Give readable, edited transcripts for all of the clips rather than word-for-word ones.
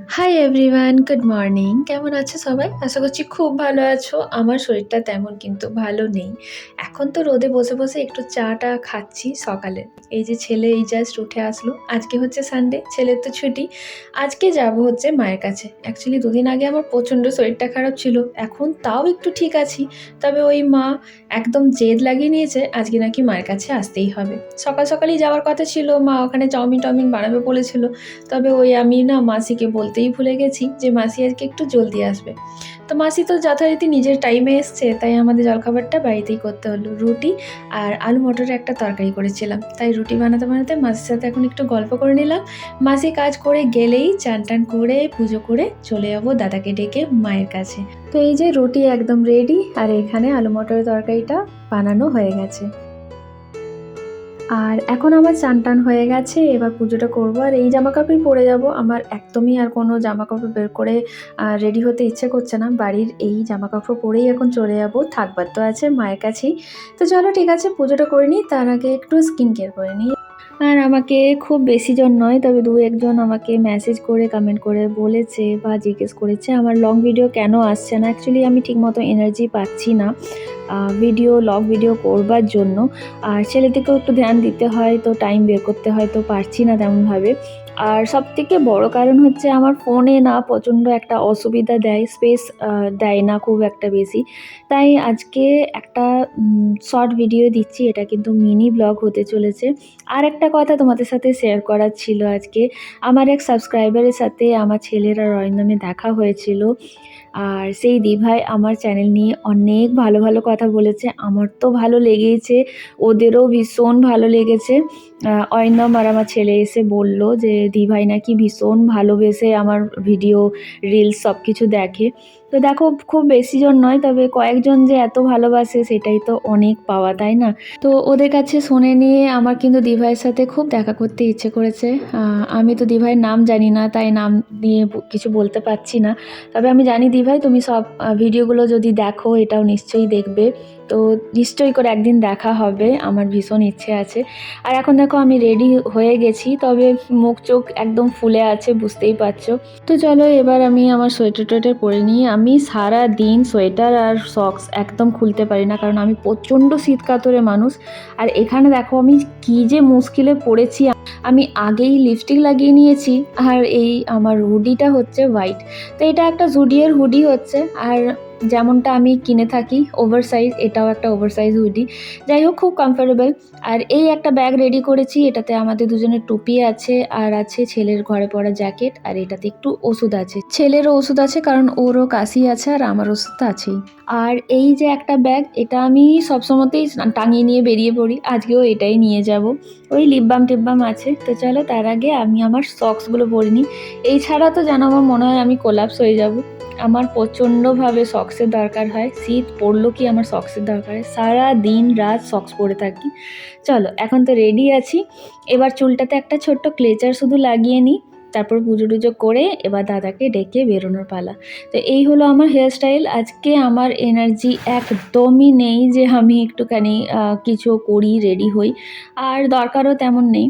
Hi everyone, good morning. কেমন আছো সবাই? আশা করছি খুব ভালো আছো। আমার শরীরটা তেমন কিন্তু ভালো নেই। এখন তো রোদে বসে, বসে একটু চা-টা খাচ্ছি সকালে। এই যে ছেলে এই জাস্ট উঠে আসলো। আজকে হচ্ছে সানডে, ছেলের তো ছুটি। আজকে যাবো হচ্ছে মায়ের কাছে। অ্যাকচুয়ালি ২ দিন আগে আমার প্রচণ্ড শরীরটা খারাপ ছিল। এখন তাও একটু ঠিক আছি। তবে ওই মা একদম জেদ লাগিয়ে নিয়েছে, আজকে নাকি মায়ের কাছে আসতেই হবে। সকাল সকালই যাওয়ার কথা ছিল, মা ওখানে চাউমিন-টাউমিন বানাবে বলেছিল। তবে ওই আমি না মাসিকে বলতেই ভুলে গেছি যে মাসি আজকে একটু জলদি আসবে। তো মাসি তো যথারীতি নিজের টাইমে এসছে, তাই আমাদের জলখাবারটা বাড়িতেই করতে হলো। রুটি আর আলু মটরের একটা তরকারি করেছিলাম। তাই রুটি বানাতে, বানাতে মাসির সাথে এখন একটু গল্প করে নিলাম। মাসি কাজ করে গেলেই চান-টান করে পুজো করে চলে যাবো দাদাকে ডেকে মায়ের কাছে। তো এই যে রুটি একদম রেডি আর এখানে আলু মটরের তরকারিটা বানানো হয়ে গেছে। আর এখন আমার চান-টান হয়ে গেছে। এবার পুজোটা করব। আর এই জামাকাপড়ই পরে যাব। আমার একদমই আর কোনো জামাকাপড় বের করে রেডি হতে ইচ্ছে করছে না। বাড়ির এই জামাকাপড় পরেই এখন চলে যাব। থাকবার তো আছে মায়ের কাছেই। তো চলো ঠিক আছে, পুজোটা করে নিই। তার আগে একটু স্কিন কেয়ার করে নিই। আর আমাকে খুব বেশিজন নয়, তবে ২-১ জন আমাকে মেসেজ করে, কমেন্ট করে বলেছে বা জিজ্ঞেস করেছে আমার লং ভিডিও কেন আসছে না। অ্যাকচুয়ালি আমি ঠিকমতো এনার্জি পাচ্ছি না লং ভিডিও করবার জন্য। আর ছেলেদেরকেও একটু ধ্যান দিতে হয়, তো টাইম বের করতে হয়, তো পারছি না তেমনভাবে। আর সবথেকে বড় কারণ হচ্ছে আমার ফোনে না প্রচণ্ড একটা অসুবিধা দেয়, স্পেস দেয় না খুব একটা বেশি। তাই আজকে একটা শর্ট ভিডিও দিচ্ছি, এটা কিন্তু মিনি ব্লগ হতে চলেছে। আর একটা কথা তোমাদের সাথে শেয়ার করার ছিল আজকে। আমার এক সাবস্ক্রাইবারের সাথে আমার ছেলের আর অরিন্দমের দেখা হয়েছিল। আর সেই দিভাই আমার চ্যানেল নিয়ে অনেক ভালো, ভালো কথা বলেছে। আমার তো ভালো লেগেইছে, ওদেরও ভীষণ ভালো লেগেছে। অরিন্দম আর আমার ছেলে এসে বলল যে দিভাই নাকি ভীষণ ভালোবেসে আমার ভিডিও, রিলস সব কিছু দেখে। তো দেখো, খুব বেশিজন নয়, তবে কয়েকজন যে এত ভালোবাসে সেটাই তো অনেক পাওয়া, তাই না? তো ওদের কাছে শুনে নিয়ে আমার কিন্তু দিভাইয়ের সাথে খুব দেখা করতে ইচ্ছে করেছে। আমি তো দিভাইয়ের নাম জানি না, তাই নাম নিয়ে কিছু বলতে পারছি না। তবে আমি জানি দিভাই তুমি সব ভিডিওগুলো যদি দেখো, এটাও নিশ্চয়ই দেখবে। তো নিশ্চয়ই করে একদিন দেখা হবে, আমার ভীষণ ইচ্ছে আছে। আর এখন দেখো আমি রেডি হয়ে গেছি, তবে মুখ চোখ একদম ফুলে আছে, বুঝতেই পারছো। তো চলো এবার আমি আমার সোয়েটার-টোয়েটার পরে নিই। আমি সারা দিন সোয়েটার আর সক্স একদম খুলতে পারি না, কারণ আমি প্রচণ্ড শীত কাতরে মানুষ। আর এখানে দেখো আমি কী যে মুশকিলে পড়েছি। আমি আগেই লিপস্টিক লাগিয়ে নিয়েছি, আর এই আমার হুডিটা হচ্ছে হোয়াইট। তো এটা একটা জুডিওর হুডি হচ্ছে, আর যেমনটা আমি কিনে থাকি ওভারসাইজ, এটাও একটা ওভারসাইজ হুডি। যাই হোক, খুব কমফোর্টেবল। আর এই একটা ব্যাগ রেডি করেছি, এটাতে আমাদের দুজনের টুপি আছে, আর আছে ছেলের ঘরে পরা জ্যাকেট, আর এটাতে একটু ওষুধ আছে। ছেলেরও ওষুধ আছে, কারণ ওরও কাশি আছে, আর আমার ওষুধ তো আছেই। আর এই যে একটা ব্যাগ, এটা আমি সবসময়তেই টাঙিয়ে নিয়ে বেরিয়ে পড়ি, আজকেও এটাই নিয়ে যাব। ওই লিপ বাম টিপ বাম আছে। তো চলো তার আগে আমি আমার সক্সগুলো পরে নিই। এই ছাড়া তো যেন আমার মনে হয় আমি কোলাপস হয়ে যাব। আমার প্রচণ্ডভাবে সক্সের দরকার হয়। শীত পড়লো কি আমার সক্সের দরকার হয়, সারা দিন রাত সক্স পরে থাকি। চলো এখন তো রেডি আছি, এবার চুলটাতে একটা ছোট্ট ক্লেচার শুধু লাগিয়ে নিই, তারপর পুজো টুজো করে এবার দাদাকে ডেকে বেরোনোর পালা। তো এই হলো আমার হেয়ারস্টাইল। আজকে আমার এনার্জি একদমই নেই যে আমি একটুখানি কিছু করি, রেডি হই, আর দরকারও তেমন নেই।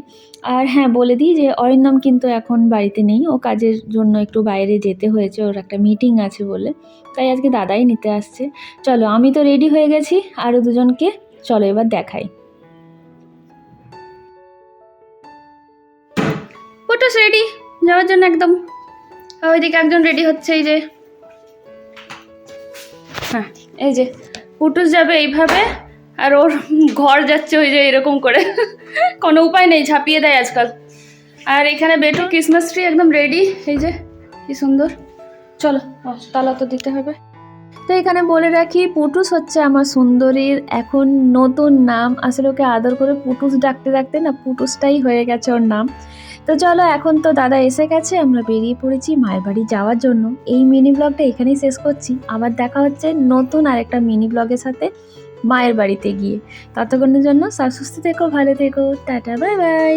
আর হ্যাঁ, বলে দিই যে অরিন্দম কিন্তু এখন বাড়িতে নেই, ও কাজের জন্য একটু বাইরে যেতে হয়েছে, ওর একটা মিটিং আছে বলে, তাই আজকে দাদাই নিতে আসছে। চলো আমি তো রেডি হয়ে গেছি, আরও দুজনকে চলো এবার দেখাই। পুটুস রেডি যাওয়ার জন্য একদম। ওইদিকে একজন রেডি হচ্ছে, এই যে, হ্যাঁ এই যে পুটুস যাবে এইভাবে, আর ওর ঘর যাচ্ছে ওই যে এরকম করে। কোনো উপায় নেই, ঝাঁপিয়ে দেয় আজকাল। আর এখানে বেটু ক্রিসমাস ট্রি একদম রেডি, এই যে কি সুন্দর। চলো তালা তো দিতে হবে। তো এখানে বলে রাখি, পুটুস হচ্ছে আমার সুন্দরীর এখন নতুন নাম। আসলে ওকে আদর করে পুটুস ডাকতে ডাকতে না পুটুসটাই হয়ে গেছে ওর নাম। তো চলো এখন তো দাদা এসে গেছে, আমরা বেরিয়ে পড়েছি মায়ের বাড়ি যাওয়ার জন্য। এই মিনি ব্লগটা এখানেই শেষ করছি, আবার দেখা হচ্ছে নতুন আরেকটা মিনি ব্লগের সাথে মায়ের বাড়িতে গিয়ে। ততক্ষণের জন্য সুস্থ থেকো, ভালো থেকো, টাটা, বাই বাই।